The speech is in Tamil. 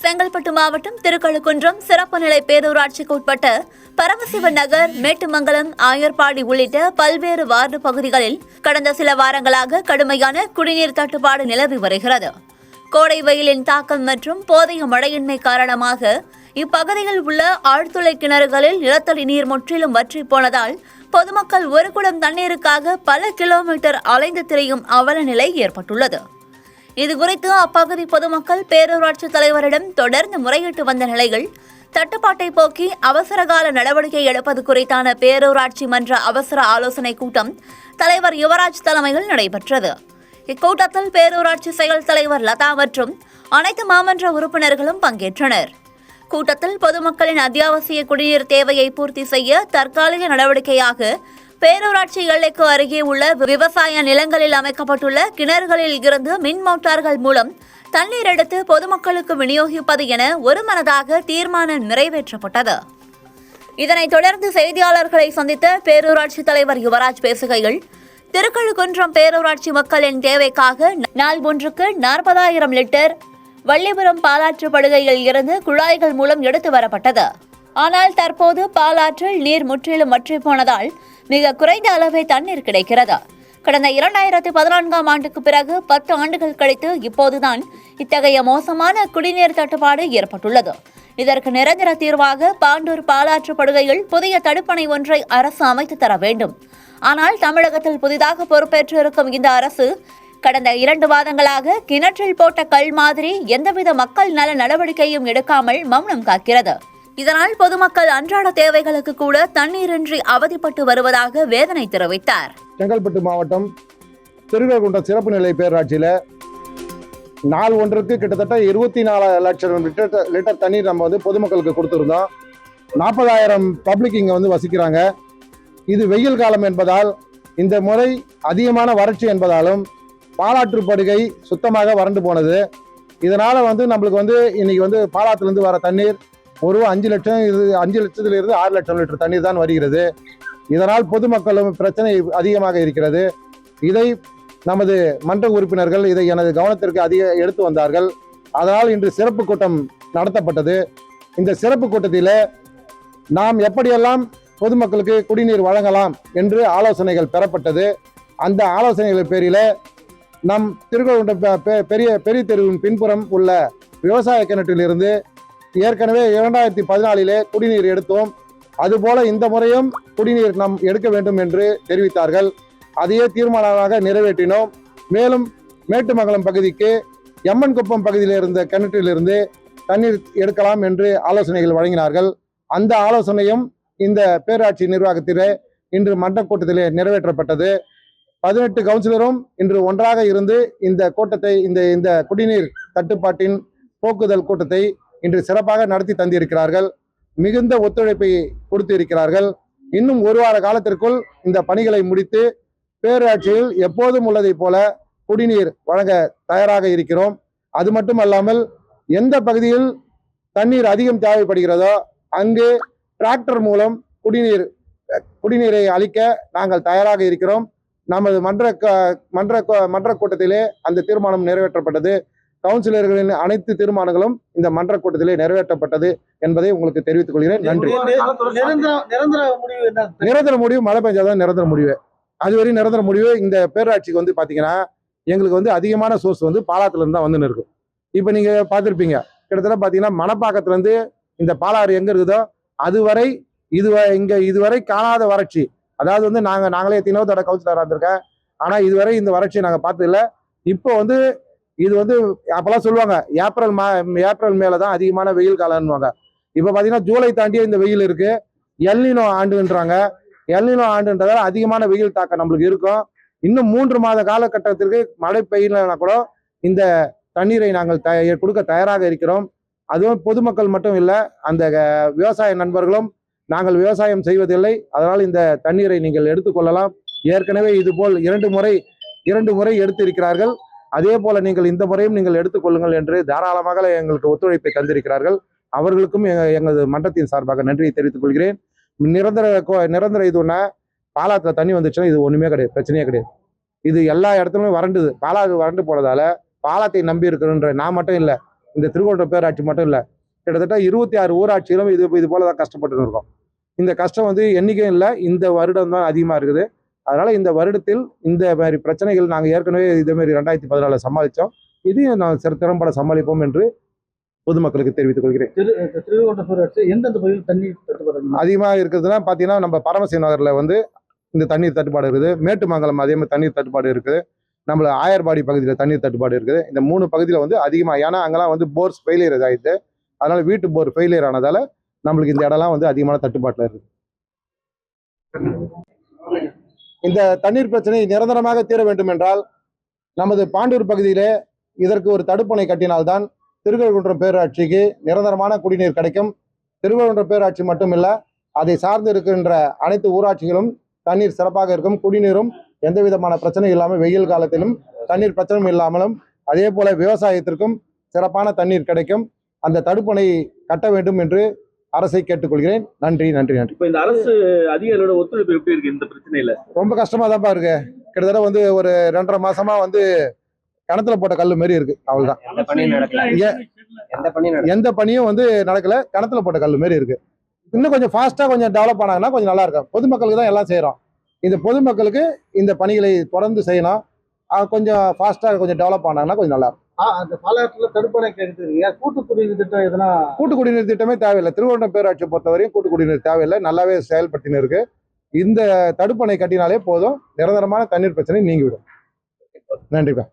செங்கல்பட்டு மாவட்டம் திருக்கழுக்குன்றம் சிறப்பு நிலை பேரூராட்சிக்கு உட்பட்ட பரமசிவன் நகர், மேட்டுமங்கலம், ஆயர்பாடி உள்ளிட்ட பல்வேறு வார்டு பகுதிகளில் கடந்த சில வாரங்களாக கடுமையான குடிநீர் தட்டுப்பாடு நிலவி வருகிறது. கோடை வெயிலின் தாக்கம் மற்றும் போதிய மழையின்மை காரணமாக இப்பகுதியில் உள்ள ஆழ்துளை கிணறுகளில் நிலத்தடி நீர் முற்றிலும் வற்றி போனதால் பொதுமக்கள் ஒரு குடம் தண்ணீருக்காக பல கிலோமீட்டர் அலைந்து திரியும் அவல நிலை ஏற்பட்டுள்ளது. இதுகுறித்து அப்பகுதி பொதுமக்கள் பேரூராட்சி தலைவரிடம் தொடர்ந்து முறையிட்டு வந்த நிலையில் தட்டுப்பாட்டை போக்கி அவசரகால நடவடிக்கை எடுப்பது குறித்தான பேரூராட்சி மன்ற அவசர ஆலோசனை கூட்டம் தலைவர் யுவராஜ் தலைமையில் நடைபெற்றது. இக்கூட்டத்தில் பேரூராட்சி செயல் தலைவர் லதா மற்றும் அனைத்து மாமன்ற உறுப்பினர்களும் பங்கேற்றனர். கூட்டத்தில் பொதுமக்களின் அத்தியாவசிய குடிநீர் தேவையை பூர்த்தி செய்ய தற்காலிக நடவடிக்கையாக பேரூராட்சி எல்லைக்கு அருகே உள்ள விவசாய நிலங்களில் அமைக்கப்பட்டுள்ள கிணறுகளில் இருந்து மின் மோட்டார்கள் மூலம் தண்ணீர் எடுத்து பொதுமக்களுக்கு விநியோகிப்பது என ஒருமனதாக தீர்மானம் நிறைவேற்றப்பட்டது. இதனைத் தொடர்ந்து செய்தியாளர்களை சந்தித்த பேரூராட்சி தலைவர் யுவராஜ் பேசுகையில், திருக்கழுக்குன்றம் பேரூராட்சி மக்களின் தேவைக்காக நாள் ஒன்றுக்கு 40,000 லிட்டர் வள்ளிபுரம் பாலாற்று படுகையில் இருந்து குழாய்கள் மூலம் எடுத்து வரப்பட்டது. ஆனால் தற்போது பாலாற்றில் நீர் முற்றிலும் வற்றி போனதால் மிக குறைந்த அளவே தண்ணீர் கிடைக்கிறது. கடந்த 2014ஆம் ஆண்டுக்கு பிறகு 10 ஆண்டுகள் கழித்து இப்போதுதான் இத்தகைய மோசமான குடிநீர் தட்டுப்பாடு ஏற்பட்டுள்ளது. இதற்கு நிரந்தர தீர்வாக பாண்டூர் பாலாற்று படுகையில் புதிய தடுப்பணை ஒன்றை அரசு அமைத்து தர வேண்டும். ஆனால் தமிழகத்தில் புதிதாக பொறுப்பேற்று இருக்கும் இந்த அரசு கடந்த 2 மாதங்களாக கிணற்றில் போட்ட கல் மாதிரி எந்தவித மக்கள் நல நடவடிக்கையும் எடுக்காமல் மௌனம் காக்கிறது. இதனால் பொதுமக்கள் அன்றாட தேவைகளுக்கு கூட தண்ணீரின்றி அவதிப்பட்டு வருவதாக வேதனை தெரிவித்தார். செங்கல்பட்டு மாவட்டம் திருக்கழுக்குன்றம் சிறப்பு நிலை பேரூராட்சியில் நாள் ஒன்றுக்கு கிட்டத்தட்ட 24 லட்சம் லிட்டர் தண்ணீர் நம்ம பொதுமக்களுக்கு கொடுத்துருந்தோம். 40,000 பப்ளிக் இங்கே வசிக்கிறாங்க. இது வெயில் காலம் என்பதால், இந்த முறை அதிகமான வறட்சி என்பதாலும் பாலாற்று படுகை சுத்தமாக வறண்டு போனது. இதனால நம்மளுக்கு இன்னைக்கு பாலாற்றிலிருந்து வர தண்ணீர் ஒரு 5 லட்சத்திலிருந்து 6 லட்சம் லிட்டர் தண்ணீர் தான் வருகிறது. இதனால் பொதுமக்களும் பிரச்சனை அதிகமாக இருக்கிறது. இதை நமது மன்ற உறுப்பினர்கள் இதை எனது கவனத்திற்கு எடுத்து வந்தார்கள். அதனால் இன்று சிறப்பு கூட்டம் நடத்தப்பட்டது. இந்த சிறப்பு கூட்டத்தில் நாம் எப்படியெல்லாம் பொதுமக்களுக்கு குடிநீர் வழங்கலாம் என்று ஆலோசனைகள் பெறப்பட்டது. அந்த ஆலோசனைகள் பேரில் நம் திருக்கழுக்குன்றம் பெரிய தெருவின் பின்புறம் உள்ள விவசாய கிணற்றிலிருந்து ஏற்கனவே 2014 குடிநீர் எடுத்தோம். அதுபோல இந்த முறையும் குடிநீர் நாம் எடுக்க வேண்டும் என்று தெரிவித்தார்கள். அதையே தீர்மானமாக நிறைவேற்றினோம். மேலும் மேட்டுமங்கலம் பகுதிக்கு எம்மன் குப்பம் பகுதியில் இருந்த கிணற்றிலிருந்து தண்ணீர் எடுக்கலாம் என்று ஆலோசனைகள் வழங்கினார்கள். அந்த ஆலோசனையும் இந்த பேரூராட்சி நிர்வாகத்திலே இன்று மன்ற கூட்டத்திலே நிறைவேற்றப்பட்டது. 18 கவுன்சிலரும் இன்று ஒன்றாக இருந்து இந்த கூட்டத்தை இந்த குடிநீர் தட்டுப்பாட்டின் போக்குதல் கூட்டத்தை இன்று சிறப்பாக நடத்தி தந்திருக்கிறார்கள். மிகுந்த ஒத்துழைப்பை கொடுத்து இருக்கிறார்கள். இன்னும் ஒரு வார காலத்திற்குள் இந்த பணிகளை முடித்து பேரூராட்சியில் எப்போதும் உள்ளதை போல குடிநீர் வழங்க தயாராக இருக்கிறோம். அது மட்டுமல்லாமல் எந்த பகுதியில் தண்ணீர் அதிகம் தேவைப்படுகிறதோ அங்கு டிராக்டர் மூலம் குடிநீரை அளிக்க நாங்கள் தயாராக இருக்கிறோம். நமது மன்ற கூட்டத்திலே அந்த தீர்மானம் நிறைவேற்றப்பட்டது. கவுன்சிலர்களின் அனைத்து தீர்மானங்களும் இந்த மன்ற கூட்டத்திலே நிறைவேற்றப்பட்டது என்பதை உங்களுக்கு தெரிவித்துக் கொள்கிறேன். நன்றி. நிரந்தர முடிவு மழை பெஞ்சாதான் நிரந்தர முடிவு. அதுவரை நிரந்தர முடிவு. இந்த பேரூராட்சிக்கு பாத்தீங்கன்னா எங்களுக்கு அதிகமான சோர்ஸ் பாலாத்துல இருந்து தான் வந்துன்னு இருக்கும். இப்ப நீங்க பார்த்திருப்பீங்க, கிட்டத்தட்ட பாத்தீங்கன்னா மணப்பாக்கத்துல இருந்து இந்த பாலாறு எங்க இருக்குதோ அதுவரை இதுவரை காணாத வறட்சி. அதாவது நாங்களே எத்தனையோ தடவை கவுன்சிலராக இருந்திருக்கேன். ஆனா இதுவரை இந்த வறட்சியை நாங்க பார்த்தது இல்லை. இப்போ இது அப்பெல்லாம் சொல்லுவாங்க ஏப்ரல் மேலதான் அதிகமான வெயில் காலம்னுவாங்க. இப்ப பாத்தீங்கன்னா ஜூலை தாண்டியே இந்த வெயில் இருக்கு. எல்னினோ ஆண்டுன்றாங்க. எல்னினோ ஆண்டுன்றதால அதிகமான வெயில் தாக்கம் நம்மளுக்கு இருக்கும். இன்னும் 3 மாத காலகட்டத்திற்கு மழை பெய்யலன்னா கூட இந்த தண்ணீரை நாங்கள் கொடுக்க தயாராக இருக்கிறோம். அதுவும் பொதுமக்கள் மட்டும் இல்லை, அந்த விவசாய நண்பர்களும் நாங்கள் விவசாயம் செய்வதில்லை, அதனால் இந்த தண்ணீரை நீங்கள் எடுத்துக்கொள்ளலாம். ஏற்கனவே இதுபோல் 2 முறை எடுத்து இருக்கிறார்கள். அதே போல நீங்கள் இந்த முறையும் நீங்கள் எடுத்துக்கொள்ளுங்கள் என்று தாராளமாக எங்களுக்கு ஒத்துழைப்பை தந்திருக்கிறார்கள். அவர்களுக்கும் எங்களது மன்றத்தின் சார்பாக நன்றியை தெரிவித்துக் கொள்கிறேன். நிரந்தர இது ஒண்ணா பாலாத்துல தண்ணி வந்துச்சுன்னா இது ஒண்ணுமே கிடையாது, பிரச்சனையே கிடையாது. இது எல்லா இடத்துலயும் வறண்டுது. பாலாறு வறண்டு போனதால பாலத்தை நம்பி இருக்கிறன்ற நான் மட்டும் இல்லை, இந்த திருக்கோணம் பேராட்சி மட்டும் இல்லை, கிட்டத்தட்ட 26 ஊராட்சிகளும் இது போல தான் கஷ்டப்பட்டு இருக்கோம். இந்த கஷ்டம் வந்து என்றைக்கும் இல்லை, இந்த வருடம் தான் அதிகமாக இருக்குது. அதனால இந்த வருடத்தில் இந்த மாதிரி பிரச்சனைகள் நாங்கள் ஏற்கனவே இதே மாதிரி 2014 சமாளித்தோம். இதையும் நான் திறம்பட சமாளிப்போம் என்று பொதுமக்களுக்கு தெரிவித்துக் கொள்கிறேன். திருக்கோணம் பேராட்சி எந்தெந்த பகுதியில் தண்ணீர் தட்டுப்பாடு அதிகமாக இருக்கிறதுனா பார்த்தீங்கன்னா, நம்ம பரமசிவ நகரில் வந்து இந்த தண்ணீர் தட்டுப்பாடு இருக்குது. மேட்டுமங்கலம் அதே மாதிரி தண்ணீர் தட்டுப்பாடு இருக்குது. நம்மள ஆயர்பாடி பகுதியில் தண்ணீர் தட்டுப்பாடு இருக்குது. இந்த 3 பகுதியில் வந்து அதிகமாக, ஏன்னா அங்கெல்லாம் வந்து போர்ஸ் ஃபெயிலியர் ஆகிடுது. அதனால வீட்டு போர் ஃபெயிலியர் ஆனதால நம்மளுக்கு இந்த இடம்லாம் வந்து அதிகமான தட்டுப்பாட்டில் இருக்குது. இந்த தண்ணீர் பிரச்சனை நிரந்தரமாக தீர வேண்டும் என்றால் நமது பாண்டூர் பகுதியிலே இதற்கு ஒரு தடுப்பணை கட்டினால்தான் திருக்கழுக்குன்றம் பேராட்சிக்கு நிரந்தரமான குடிநீர் கிடைக்கும். திருக்கழுக்குன்றம் பேராட்சி மட்டுமில்லை, அதை சார்ந்து இருக்கின்ற அனைத்து ஊராட்சிகளும் தண்ணீர் சிறப்பாக இருக்கும். குடிநீரும் எந்த விதமான பிரச்சனை இல்லாமல், வெயில் காலத்திலும் தண்ணீர் பிரச்சனையும் இல்லாமலும், அதே போல விவசாயத்திற்கும் சிறப்பான தண்ணீர் கிடைக்கும். அந்த தடுப்பணை கட்ட வேண்டும் என்று அரசை கேட்டுக்கொள்கிறேன். நன்றி நன்றி நன்றி. இப்போ இந்த அரசு அதிகாரிகளோட ஒத்துழைப்பு எப்படி இருக்கு இந்த பிரச்சனையில? ரொம்ப கஷ்டமா தான்ப்பா இருக்கு. கிட்டத்தட்ட வந்து ஒரு 2.5 மாசமா வந்து கிணத்துல போட்ட கல் மாரி இருக்கு. அவ்வளவுதான். எந்த பணியும் வந்து நடக்கல. கிணத்துல போட்ட கல் மாரி இருக்கு. இன்னும் கொஞ்சம் ஃபாஸ்டா கொஞ்சம் டெவலப் ஆனாங்கன்னா கொஞ்சம் நல்லா இருக்கும். பொதுமக்களுக்கு தான் எல்லாம் செய்யறோம். இந்த பொதுமக்களுக்கு இந்த பணிகளை தொடர்ந்து செய்யணும். கொஞ்சம் ஃபாஸ்டா கொஞ்சம் டெவலப் ஆனாங்கன்னா கொஞ்சம் நல்லா இருக்கும். அந்த பாலாற்றுல தடுப்பணை கேட்குறீங்க. கூட்டு குடிநீர் திட்டம் எதனா? கூட்டு குடிநீர் திட்டமே தேவையில்லை. திருவண்ணாமலை பேராட்சியை பொறுத்தவரையும் கூட்டு குடிநீர் தேவையில்லை. நல்லாவே செயல்படுத்தின்னு இருக்கு. இந்த தடுப்பணை கட்டினாலே போதும், நிரந்தரமான தண்ணீர் பிரச்சனை நீங்கிவிடும். நன்றிப்பா.